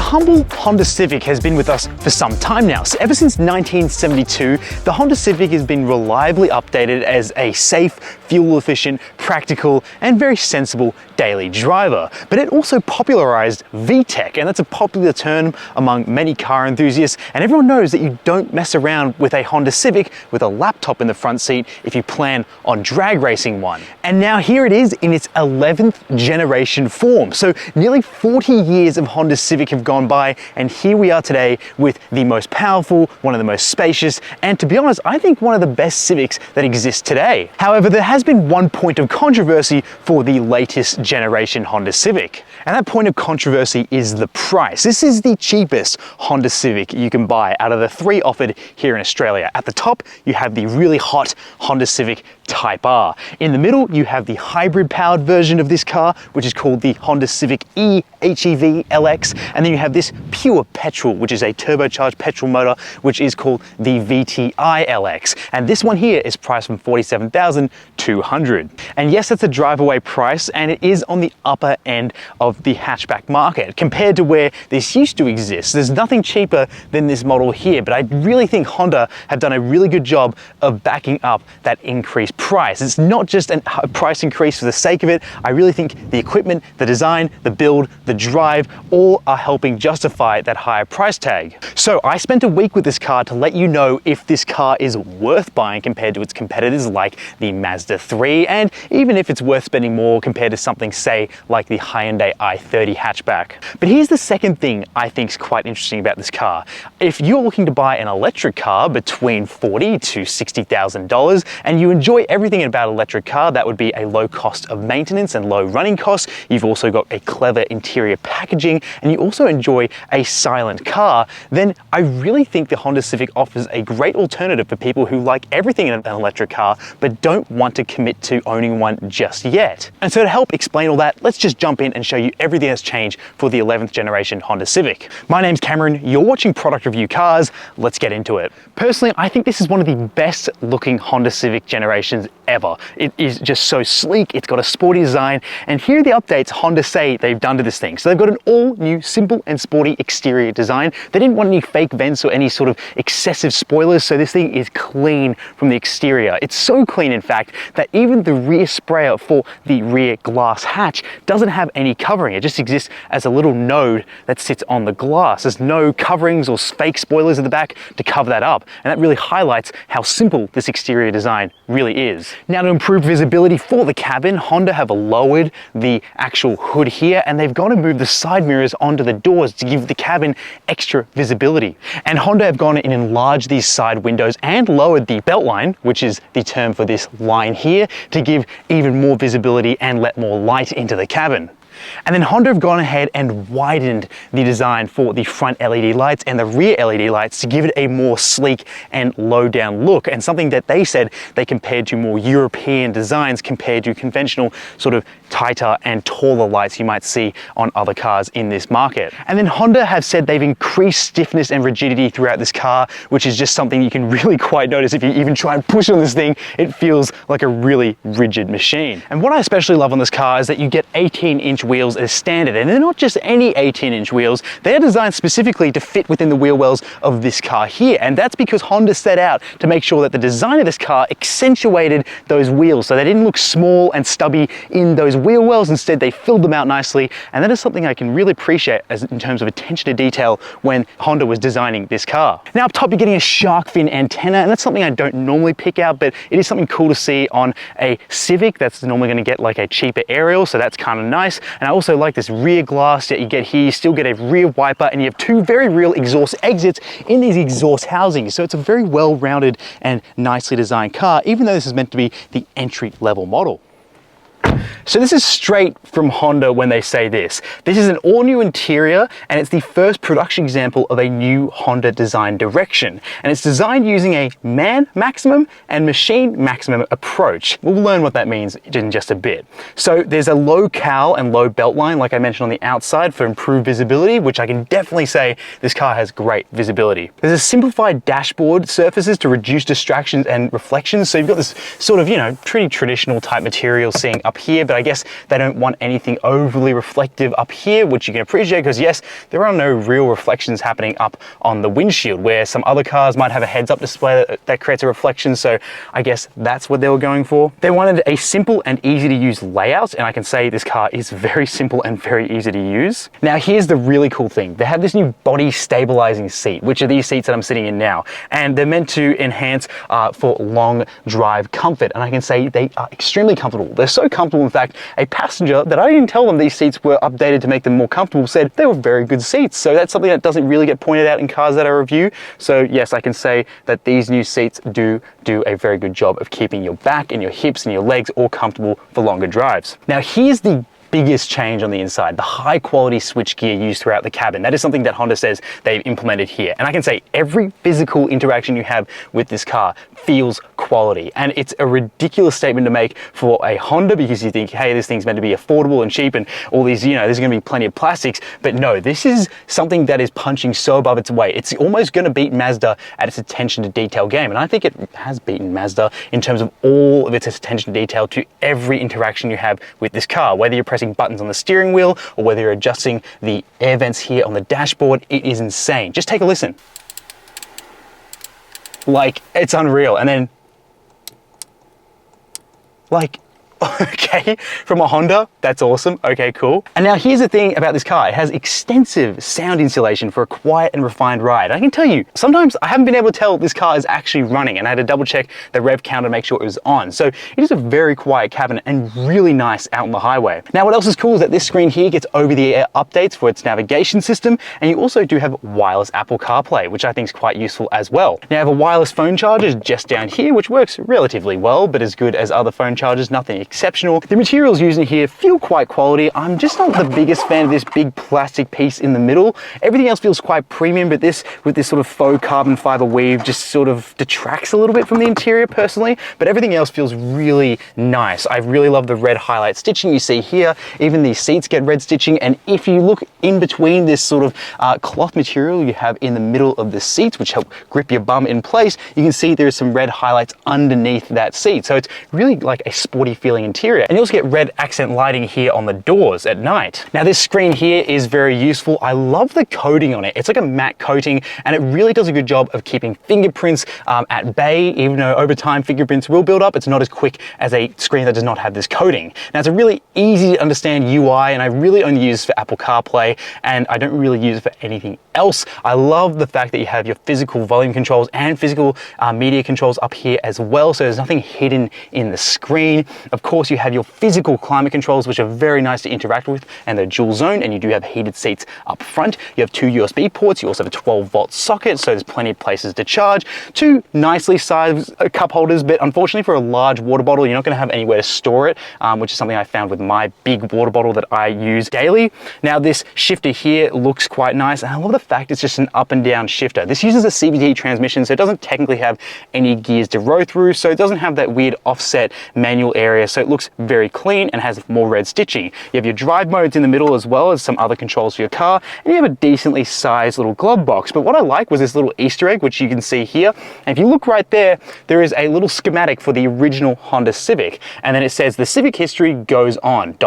humble Honda Civic has been with us for some time now. So ever since 1972, the Honda Civic has been reliably updated as a safe, fuel-efficient, practical, and very sensible daily driver. But it also popularized VTEC, and that's a popular term among many car enthusiasts, and everyone knows that you don't mess around with a Honda Civic with a laptop in the front seat if you plan on drag racing one. And now here it is in its 11th generation form. So nearly 40 years of Honda Civic have gone by, and here we are today with the most powerful, one of the most spacious, and to be honest, I think one of the best Civics that exists today. However, there has been one point of controversy for the latest generation Honda Civic, and that point of controversy is the price. This is the cheapest Honda Civic you can buy out of the three offered here in Australia. At the top, you have the really hot Honda Civic Type R. In the middle, you have the hybrid-powered version of this car, which is called the Honda Civic e-HEV LX, and then you have this pure petrol, which is a turbocharged petrol motor, which is called the VTI LX. And this one here is priced from $47,200. And yes, that's a drive-away price, and it is on the upper end of the hatchback market compared to where this used to exist. There's nothing cheaper than this model here, but I really think Honda have done a really good job of backing up that increased price. It's not just a price increase for the sake of it. I really think the equipment, the design, the build, the drive, all are helping justify that higher price tag. So I spent a week with this car to let you know if this car is worth buying compared to its competitors like the Mazda 3, and even if it's worth spending more compared to something, say, like the Hyundai i30 hatchback. But here's the second thing I think is quite interesting about this car. If you're looking to buy an electric car between $40,000 to $60,000 and you enjoy everything about an electric car, that would be a low cost of maintenance and low running costs. You've also got a clever interior packaging, and you also enjoy a silent car, then I really think the Honda Civic offers a great alternative for people who like everything in an electric car but don't want to commit to owning one just yet. And so to help explain all that, let's just jump in and show you everything that's changed for the 11th generation Honda Civic. My name's Cameron, you're watching Product Review Cars, let's get into it. Personally, I think this is one of the best looking Honda Civic generations ever. It is just so sleek, it's got a sporty design, and here are the updates Honda say they've done to this thing. So they've got an all new simple and sporty exterior design. They didn't want any fake vents or any sort of excessive spoilers, so this thing is clean from the exterior. It's so clean, in fact, that even the rear sprayer for the rear glass hatch doesn't have any covering. It just exists as a little node that sits on the glass. There's no coverings or fake spoilers at the back to cover that up, and that really highlights how simple this exterior design really is. Now, to improve visibility for the cabin, Honda have lowered the actual hood here, and they've gone and moved the side mirrors onto the doors to give the cabin extra visibility. And Honda have gone and enlarged these side windows and lowered the belt line, which is the term for this line here, to give even more visibility and let more light into the cabin. And then Honda have gone ahead and widened the design for the front LED lights and the rear LED lights to give it a more sleek and low down look, and something that they said they compared to more European designs compared to conventional sort of tighter and taller lights you might see on other cars in this market. And then Honda have said they've increased stiffness and rigidity throughout this car, which is just something you can really quite notice if you even try and push on this thing. It feels like a really rigid machine. And what I especially love on this car is that you get 18-inch wheels as standard, and they're not just any 18-inch wheels. They're designed specifically to fit within the wheel wells of this car here, and that's because Honda set out to make sure that the design of this car accentuated those wheels, so they didn't look small and stubby in those wheel wells. Instead, they filled them out nicely, and that is something I can really appreciate as in terms of attention to detail when Honda was designing this car. Now up top, you're getting a shark fin antenna, and that's something I don't normally pick out, but it is something cool to see on a Civic that's normally going to get like a cheaper aerial, so that's kind of nice. And I also like this rear glass that you get here. You still get a rear wiper, and you have two very real exhaust exits in these exhaust housings. So it's a very well-rounded and nicely designed car, even though this is meant to be the entry-level model. So this is straight from Honda when they say this. This is an all-new interior, and it's the first production example of a new Honda design direction. And it's designed using a man maximum and machine maximum approach. We'll learn what that means in just a bit. So there's a low cowl and low belt line, like I mentioned, on the outside for improved visibility, which I can definitely say this car has great visibility. There's a simplified dashboard surfaces to reduce distractions and reflections. So you've got this sort of, pretty traditional type material seeing up here, but I guess they don't want anything overly reflective up here, which you can appreciate because yes, there are no real reflections happening up on the windshield, where some other cars might have a heads-up display that creates a reflection. So I guess that's what they were going for. They wanted a simple and easy to use layout, and I can say this car is very simple and very easy to use. Now here's the really cool thing. They have this new body stabilizing seat, which are these seats that I'm sitting in now, and they're meant to enhance for long drive comfort, and I can say they are extremely comfortable. They're so comfortable, in fact, a passenger that I didn't tell them these seats were updated to make them more comfortable said they were very good seats. So that's something that doesn't really get pointed out in cars that I review. So yes, I can say that these new seats do a very good job of keeping your back and your hips and your legs all comfortable for longer drives. Now here's the biggest change on the inside, the high quality switchgear used throughout the cabin. That is something that Honda says they've implemented here. And I can say every physical interaction you have with this car feels quality. And it's a ridiculous statement to make for a Honda, because you think, hey, this thing's meant to be affordable and cheap and all these, you know, there's gonna be plenty of plastics. But no, this is something that is punching so above its weight. It's almost gonna beat Mazda at its attention to detail game. And I think it has beaten Mazda in terms of all of its attention to detail to every interaction you have with this car, whether you're pressing buttons on the steering wheel or whether you're adjusting the air vents here on the dashboard. It is insane. Just take a listen. Like, it's unreal. And then, like, okay, from a Honda, that's awesome. Okay, cool. And now here's the thing about this car. It has extensive sound insulation for a quiet and refined ride. I can tell you, sometimes I haven't been able to tell this car is actually running, and I had to double check the rev counter to make sure it was on. So it is a very quiet cabin and really nice out on the highway. Now what else is cool is that this screen here gets over-the-air updates for its navigation system, and you also do have wireless Apple CarPlay, which I think is quite useful as well. Now you have a wireless phone charger just down here, which works relatively well, but as good as other phone chargers, nothing exceptional. The materials used in here feel quite quality. I'm just not the biggest fan of this big plastic piece in the middle. Everything else feels quite premium, but this, with this sort of faux carbon fiber weave, just sort of detracts a little bit from the interior personally, but everything else feels really nice. I really love the red highlight stitching you see here. Even these seats get red stitching, and if you look in between this sort of cloth material you have in the middle of the seats, which help grip your bum in place, you can see there's some red highlights underneath that seat. So it's really like a sporty feeling interior. And you also get red accent lighting here on the doors at night. Now this screen here is very useful. I love the coating on it. It's like a matte coating, and it really does a good job of keeping fingerprints at bay. Even though over time fingerprints will build up, it's not as quick as a screen that does not have this coating. Now it's a really easy to understand UI, and I really only use it for Apple CarPlay, and I don't really use it for anything else. I love the fact that you have your physical volume controls and physical media controls up here as well, so there's nothing hidden in the screen. Of course, you have your physical climate controls, which are very nice to interact with, and they're dual zone, and you do have heated seats up front. You have two USB ports. You also have a 12-volt socket, so there's plenty of places to charge. Two nicely sized cup holders, but unfortunately for a large water bottle, you're not going to have anywhere to store it, which is something I found with my big water bottle that I use daily. Now this shifter here looks quite nice, and I love the fact it's just an up and down shifter. This uses a CVT transmission, so it doesn't technically have any gears to row through, so it doesn't have that weird offset manual area, so it looks very clean and has more red stitching. You have your drive modes in the middle as well as some other controls for your car, and you have a decently sized little glove box. But what I like was this little Easter egg, which you can see here. And if you look right there, there is a little schematic for the original Honda Civic, and then it says the Civic history goes on ...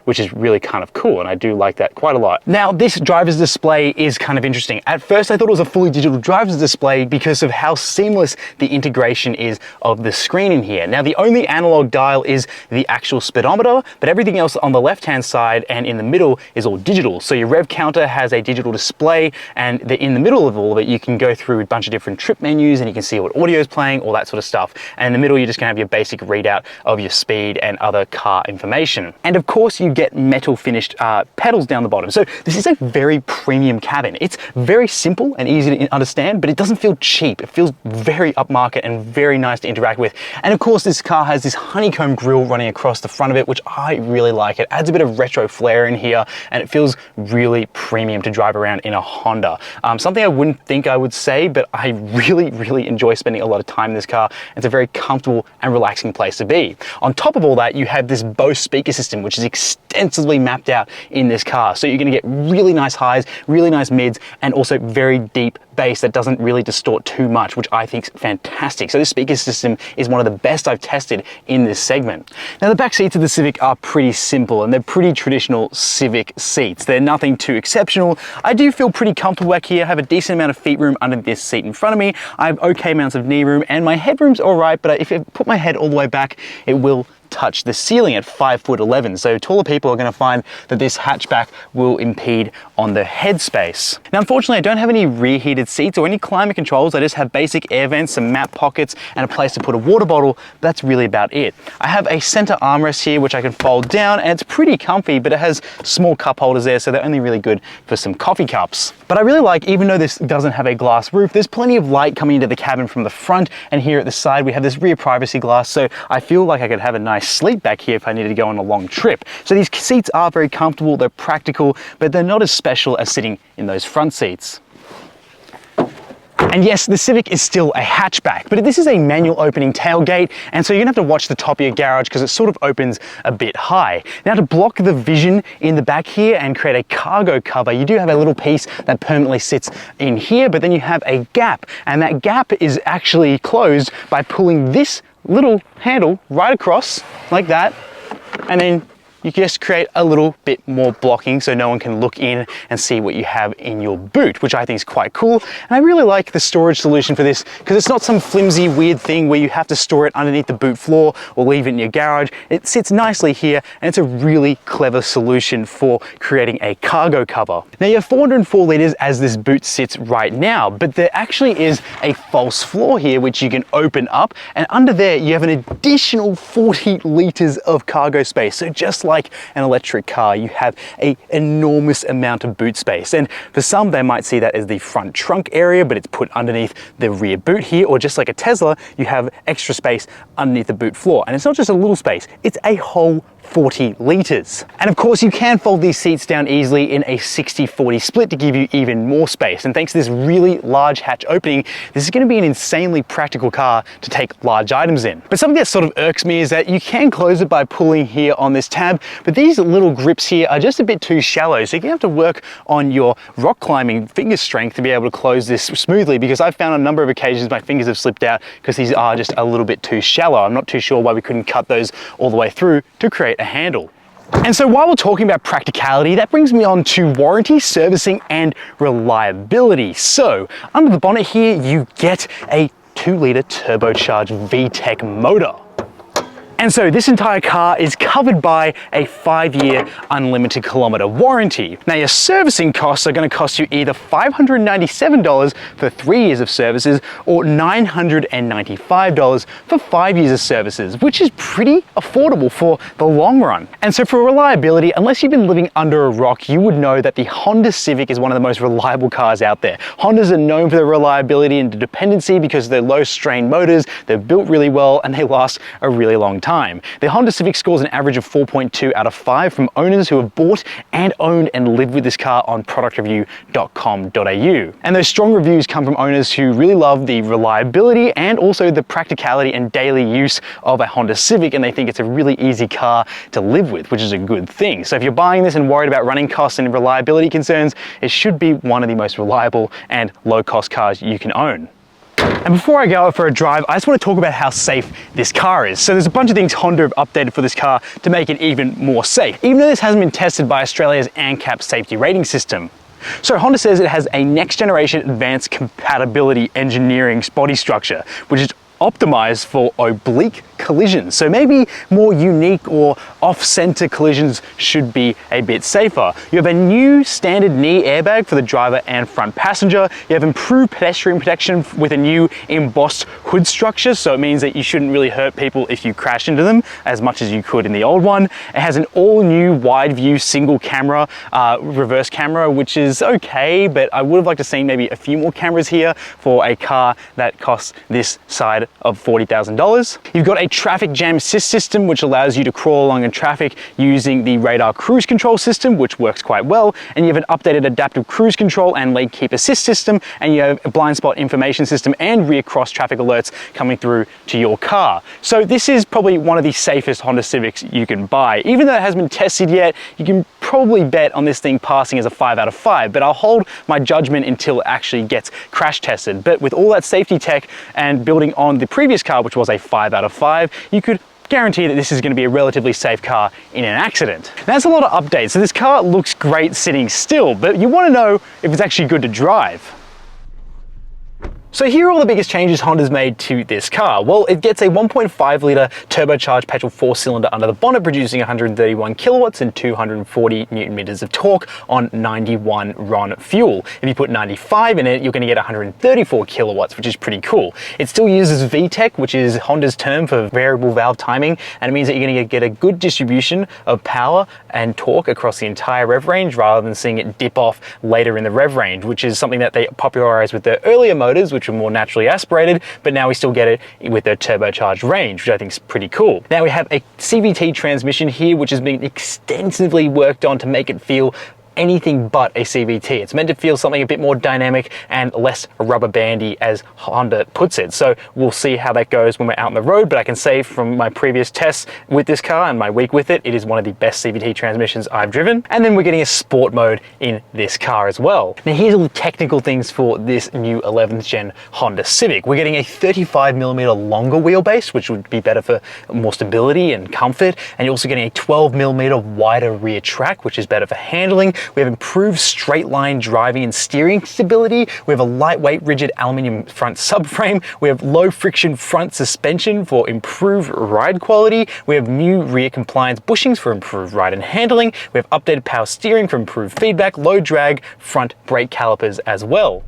which is really kind of cool, and I do like that quite a lot. Now this driver's display is kind of interesting. At first I thought it was a fully digital driver's display because of how seamless the integration is of the screen in here. Now the only analog dial is the actual speedometer, but everything else on the left hand side and in the middle is all digital. So your rev counter has a digital display, and in the middle of all of it you can go through a bunch of different trip menus, and you can see what audio is playing, all that sort of stuff. And in the middle you're just gonna have your basic readout of your speed and other car information. And of course you get metal finished pedals down the bottom. So this is a very premium cabin. It's very simple and easy to understand, but it doesn't feel cheap. It feels very upmarket and very nice to interact with. And of course this car has this honeycomb grille running across the front of it, which I really like. It adds a bit of retro flair in here, and it feels really premium to drive around in a Honda. Something I wouldn't think I would say, but I really enjoy spending a lot of time in this car. It's a very comfortable and relaxing place to be. On top of all that, you have this Bose speaker system, which is extensively mapped out in this car. So you're gonna get really nice highs, really nice mids, and also very deep bass that doesn't really distort too much, which I think is fantastic. So this speaker system is one of the best I've tested in this segment. Now the back seats of the Civic are pretty simple and they're pretty traditional Civic seats. They're nothing too exceptional. I do feel pretty comfortable back here. I have a decent amount of feet room under this seat in front of me. I have okay amounts of knee room and my headroom's all right, but if I put my head all the way back, it will touch the ceiling at 5'11". So taller people are going to find that this hatchback will impede on the headspace. Now, unfortunately, I don't have any rear heated seats or any climate controls. I just have basic air vents, some map pockets, and a place to put a water bottle. But that's really about it. I have a center armrest here, which I can fold down, and it's pretty comfy, but it has small cup holders there, so they're only really good for some coffee cups. But I really like, even though this doesn't have a glass roof, there's plenty of light coming into the cabin from the front, and here at the side, we have this rear privacy glass, so I feel like I could have a nice sleep back here if I needed to go on a long trip. So these seats are very comfortable, they're practical, but they're not as special as sitting in those front seats. And yes, the Civic is still a hatchback, but this is a manual opening tailgate, and so you're gonna have to watch the top of your garage because it sort of opens a bit high. Now, to block the vision in the back here and create a cargo cover, you do have a little piece that permanently sits in here, but then you have a gap, and that gap is actually closed by pulling this little handle right across like that, and then you just create a little bit more blocking so no one can look in and see what you have in your boot, which I think is quite cool. And I really like the storage solution for this because it's not some flimsy weird thing where you have to store it underneath the boot floor or leave it in your garage. It sits nicely here and it's a really clever solution for creating a cargo cover. Now you have 404 liters as this boot sits right now, but there actually is a false floor here which you can open up, and under there you have an additional 40 liters of cargo space. So just like an electric car, you have an enormous amount of boot space. And for some, they might see that as the front trunk area, but it's put underneath the rear boot here, or just like a Tesla, you have extra space underneath the boot floor. And it's not just a little space, it's a whole 40 liters. And of course, you can fold these seats down easily in a 60-40 split to give you even more space. And thanks to this really large hatch opening, this is going to be an insanely practical car to take large items in. But something that sort of irks me is that you can close it by pulling here on this tab, but these little grips here are just a bit too shallow. So you're gonna have to work on your rock climbing finger strength to be able to close this smoothly, because I've found on a number of occasions my fingers have slipped out because these are just a little bit too shallow. I'm not too sure why we couldn't cut those all the way through to create a handle. And so while we're talking about practicality, that brings me on to warranty, servicing, and reliability. So under the bonnet here, you get a 2-liter turbocharged VTEC motor. And so this entire car is covered by a 5-year unlimited kilometer warranty. Now your servicing costs are going to cost you either $597 for 3 years of services or $995 for 5 years of services, which is pretty affordable for the long run. And so for reliability, unless you've been living under a rock, you would know that the Honda Civic is one of the most reliable cars out there. Hondas are known for their reliability and dependency because of their low strain motors, they're built really well, and they last a really long time. The Honda Civic scores an average of 4.2 out of 5 from owners who have bought and owned and lived with this car on productreview.com.au. And those strong reviews come from owners who really love the reliability and also the practicality and daily use of a Honda Civic, and they think it's a really easy car to live with, which is a good thing. So if you're buying this and worried about running costs and reliability concerns, it should be one of the most reliable and low-cost cars you can own. And before I go out for a drive, I just want to talk about how safe this car is. So there's a bunch of things Honda have updated for this car to make it even more safe, even though this hasn't been tested by Australia's ANCAP safety rating system. So Honda says it has a next generation advanced compatibility engineering body structure, which is optimized for oblique collisions. So maybe more unique or off-center collisions should be a bit safer. You have a new standard knee airbag for the driver and front passenger. You have improved pedestrian protection with a new embossed hood structure, so it means that you shouldn't really hurt people if you crash into them as much as you could in the old one. It has an all-new wide view single camera, reverse camera, which is okay, but I would have liked to see maybe a few more cameras here for a car that costs this side of $40,000. You've got a traffic jam assist system, which allows you to crawl along in traffic using the radar cruise control system, which works quite well. And you have an updated adaptive cruise control and lane keep assist system, and you have a blind spot information system and rear cross traffic alerts coming through to your car. So this is probably one of the safest Honda Civics you can buy. Even though it hasn't been tested yet, you can probably bet on this thing passing as a 5 out of 5, but I'll hold my judgment until it actually gets crash tested. But with all that safety tech and building on the previous car, which was a 5 out of 5, you could guarantee that this is going to be a relatively safe car in an accident. Now, that's a lot of updates. So this car looks great sitting still, but you want to know if it's actually good to drive. So here are all the biggest changes Honda's made to this car. Well, it gets a 1.5 litre turbocharged petrol 4-cylinder under the bonnet, producing 131 kilowatts and 240 newton meters of torque on 91 RON fuel. If you put 95 in it, you're going to get 134 kilowatts, which is pretty cool. It still uses VTEC, which is Honda's term for variable valve timing, and it means that you're going to get a good distribution of power and torque across the entire rev range, rather than seeing it dip off later in the rev range, which is something that they popularized with their earlier motors, which are more naturally aspirated, but now we still get it with their turbocharged range, which I think is pretty cool. Now we have a CVT transmission here, which has been extensively worked on to make it feel anything but a CVT. It's meant to feel something a bit more dynamic and less rubber bandy, as Honda puts it. So we'll see how that goes when we're out on the road, but I can say from my previous tests with this car and my week with it, it is one of the best CVT transmissions I've driven. And then we're getting a sport mode in this car as well. Now here's all the technical things for this new 11th gen Honda Civic. We're getting a 35mm longer wheelbase, which would be better for more stability and comfort. And you're also getting a 12mm wider rear track, which is better for handling. We have improved straight line driving and steering stability. We have a lightweight rigid aluminum front subframe. We have low friction front suspension for improved ride quality. We have new rear compliance bushings for improved ride and handling. We have updated power steering for improved feedback, low drag front brake calipers as well.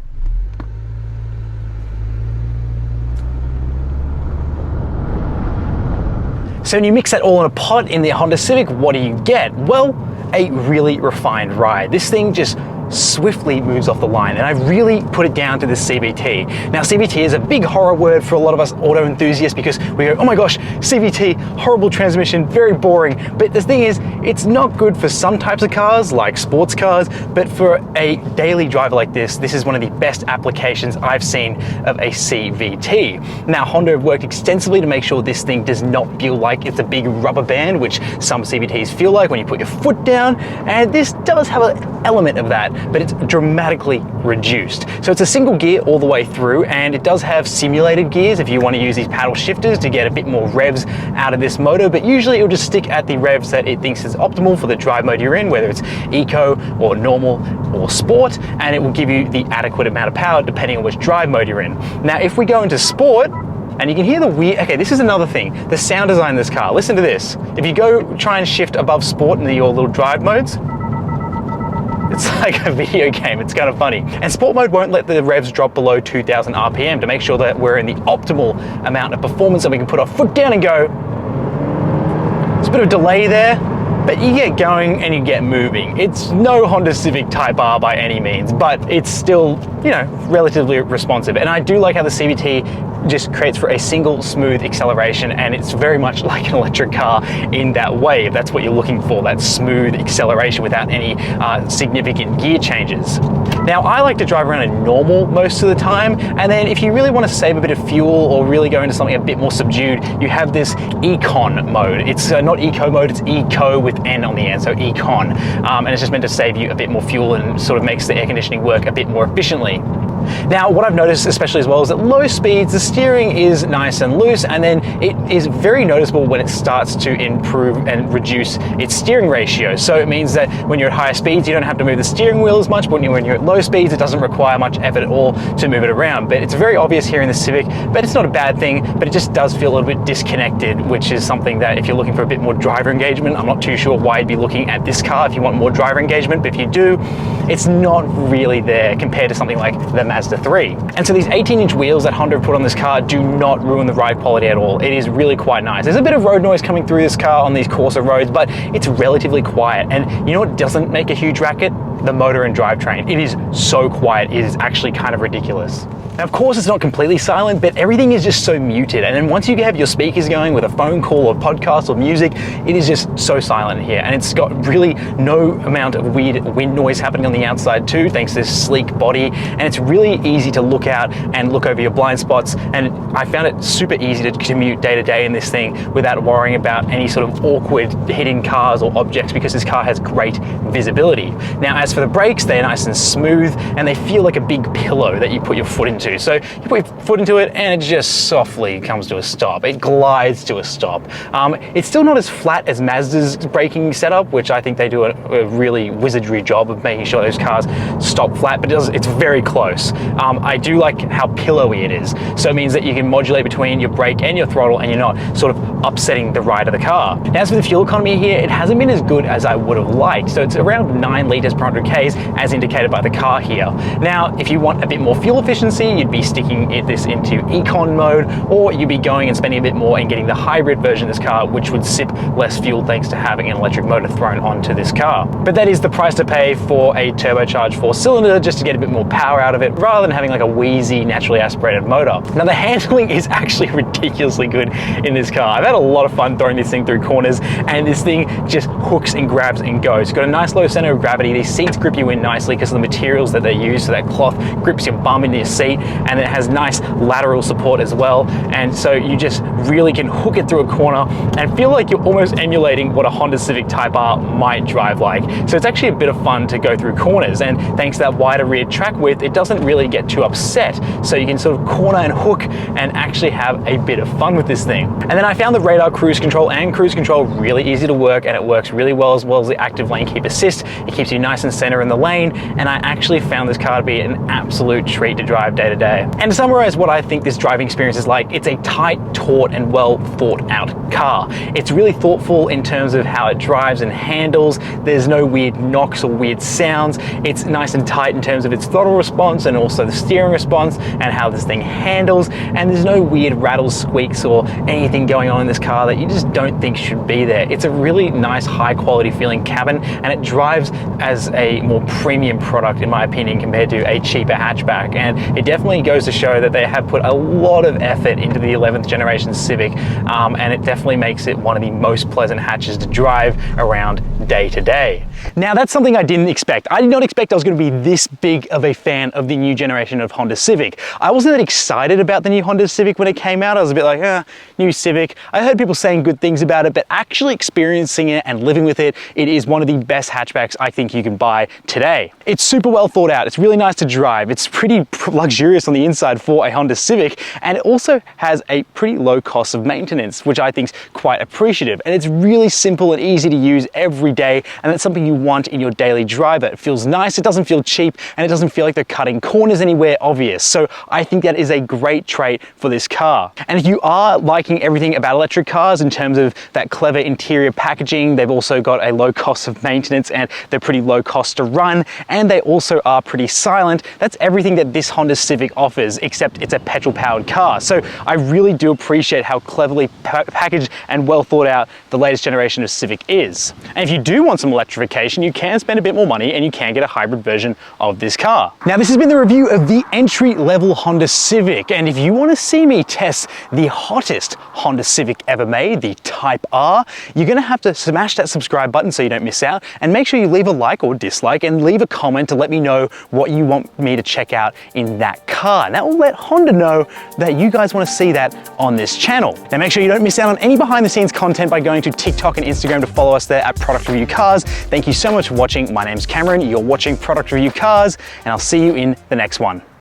So when you mix that all in a pot in the Honda Civic, what do you get? Well, a really refined ride. This thing just swiftly moves off the line, and I really put it down to the CVT. Now, CVT is a big horror word for a lot of us auto enthusiasts, because we go, oh my gosh, CVT, horrible transmission, very boring. But the thing is, it's not good for some types of cars, like sports cars, but for a daily driver like this, this is one of the best applications I've seen of a CVT. Now, Honda have worked extensively to make sure this thing does not feel like it's a big rubber band, which some CVTs feel like when you put your foot down, and this does have an element of that, but it's dramatically reduced. So it's a single gear all the way through, and it does have simulated gears if you want to use these paddle shifters to get a bit more revs out of this motor, but usually it'll just stick at the revs that it thinks is optimal for the drive mode you're in, whether it's eco or normal or sport, and it will give you the adequate amount of power depending on which drive mode you're in. Now, if we go into sport, and you can hear the weird, okay, this is another thing, the sound design of this car. Listen to this. If you go try and shift above sport into your little drive modes, it's like a video game. It's kind of funny. And sport mode won't let the revs drop below 2,000 RPM to make sure that we're in the optimal amount of performance, and we can put our foot down and go. There's a bit of delay there, but you get going and you get moving. It's no Honda Civic Type R by any means, but it's still, you know, relatively responsive. And I do like how the CVT just creates for a single smooth acceleration, and it's very much like an electric car in that way, if that's what you're looking for, that smooth acceleration without any significant gear changes. Now, I like to drive around in normal most of the time, and then if you really want to save a bit of fuel or really go into something a bit more subdued, you have this Econ mode. It's not Eco mode, it's Eco with N on the end, so Econ. And it's just meant to save you a bit more fuel and sort of makes the air conditioning work a bit more efficiently. Now, what I've noticed especially as well is at low speeds, the steering is nice and loose, and then it is very noticeable when it starts to improve and reduce its steering ratio. So it means that when you're at higher speeds, you don't have to move the steering wheel as much, but when you're at low speeds, it doesn't require much effort at all to move it around. But it's very obvious here in the Civic, but it's not a bad thing, but it just does feel a little bit disconnected, which is something that if you're looking for a bit more driver engagement, I'm not too sure why you'd be looking at this car if you want more driver engagement, but if you do, it's not really there compared to something like the Mazda 3. And so these 18-inch wheels that Honda have put on this car do not ruin the ride quality at all. It is really quite nice. There's a bit of road noise coming through this car on these coarser roads, but it's relatively quiet. And you know what doesn't make a huge racket? The motor and drivetrain. It is so quiet, it is actually kind of ridiculous. Now, of course, it's not completely silent, but everything is just so muted. And then once you have your speakers going with a phone call or podcast or music, it is just so silent here. And it's got really no amount of weird wind noise happening on the outside too, thanks to this sleek body. And it's really easy to look out and look over your blind spots. And I found it super easy to commute day to day in this thing without worrying about any sort of awkward hitting cars or objects, because this car has great visibility. Now, as for the brakes, they're nice and smooth and they feel like a big pillow that you put your foot into. So you put your foot into it and it just softly comes to a stop. It glides to a stop. It's still not as flat as Mazda's braking setup, which I think they do a really wizardry job of making sure those cars stop flat, but it's very close. I do like how pillowy it is. So it means that you can modulate between your brake and your throttle and you're not sort of upsetting the ride of the car. Now, as for the fuel economy here, it hasn't been as good as I would have liked. So it's around 9 litres per 100 Ks as indicated by the car here. Now, if you want a bit more fuel efficiency, you'd be sticking this into econ mode, or you'd be going and spending a bit more and getting the hybrid version of this car, which would sip less fuel thanks to having an electric motor thrown onto this car. But that is the price to pay for a turbocharged 4-cylinder, just to get a bit more power out of it, rather than having like a wheezy, naturally aspirated motor. Now, the handling is actually ridiculously good in this car. I've had a lot of fun throwing this thing through corners, and this thing just hooks and grabs and goes. It's got a nice low center of gravity. These seats grip you in nicely because of the materials that they use, so that cloth grips your bum into your seat, and it has nice lateral support as well. And so you just really can hook it through a corner and feel like you're almost emulating what a Honda Civic Type R might drive like. So it's actually a bit of fun to go through corners, and thanks to that wider rear track width, it doesn't really get too upset. So you can sort of corner and hook and actually have a bit of fun with this thing. And then I found the radar cruise control really easy to work, and it works really well as the active lane keep assist. It keeps you nice and center in the lane, and I actually found this car to be an absolute treat to drive day to day. And to summarize what I think this driving experience is like, it's a tight, taut, and well thought out car. It's really thoughtful in terms of how it drives and handles. There's no weird knocks or weird sounds. It's nice and tight in terms of its throttle response and also the steering response and how this thing handles. And there's no weird rattles, squeaks, or anything going on in this car that you just don't think should be there. It's a really nice, high quality feeling cabin, and it drives as a more premium product, in my opinion, compared to a cheaper hatchback. And it definitely goes to show that they have put a lot of effort into the 11th generation Civic, and it definitely makes it one of the most pleasant hatches to drive around day to day. Now, that's something I didn't expect. I did not expect I was going to be this big of a fan of the new generation of Honda Civic. I wasn't that excited about the new Honda Civic when it came out. I was a bit like, new Civic. I heard people saying good things about it, but actually experiencing it and living with it, it is one of the best hatchbacks I think you can buy today. It's super well thought out. It's really nice to drive. It's pretty luxurious on the inside for a Honda Civic, and it also has a pretty low cost of maintenance, which I think is quite appreciative. And it's really simple and easy to use every day, and that's something you want in your daily driver. It feels nice, it doesn't feel cheap, and it doesn't feel like they're cutting corners anywhere obvious. So I think that is a great trait for this car. And if you are liking everything about electric cars in terms of that clever interior packaging, they've also got a low cost of maintenance, and they're pretty low cost to run, and they also are pretty silent. That's everything that this Honda Civic offers, except it's a petrol powered car. So I really do appreciate how cleverly packaged and well thought out the latest generation of Civic is. And if you do want some electrification, you can spend a bit more money and you can get a hybrid version of this car. Now, this has been the review of the entry-level Honda Civic, and if you want to see me test the hottest Honda Civic ever made, the Type R, you're going to have to smash that subscribe button so you don't miss out, and make sure you leave a like or dislike and leave a comment to let me know what you want me to check out in that car. And that will let Honda know that you guys want to see that on this channel. Now, make sure you don't miss out on any behind the scenes content by going to TikTok and Instagram to follow us there at Product Review Cars. Thank you so much for watching. My name's Cameron, you're watching Product Review Cars, and I'll see you in the next one.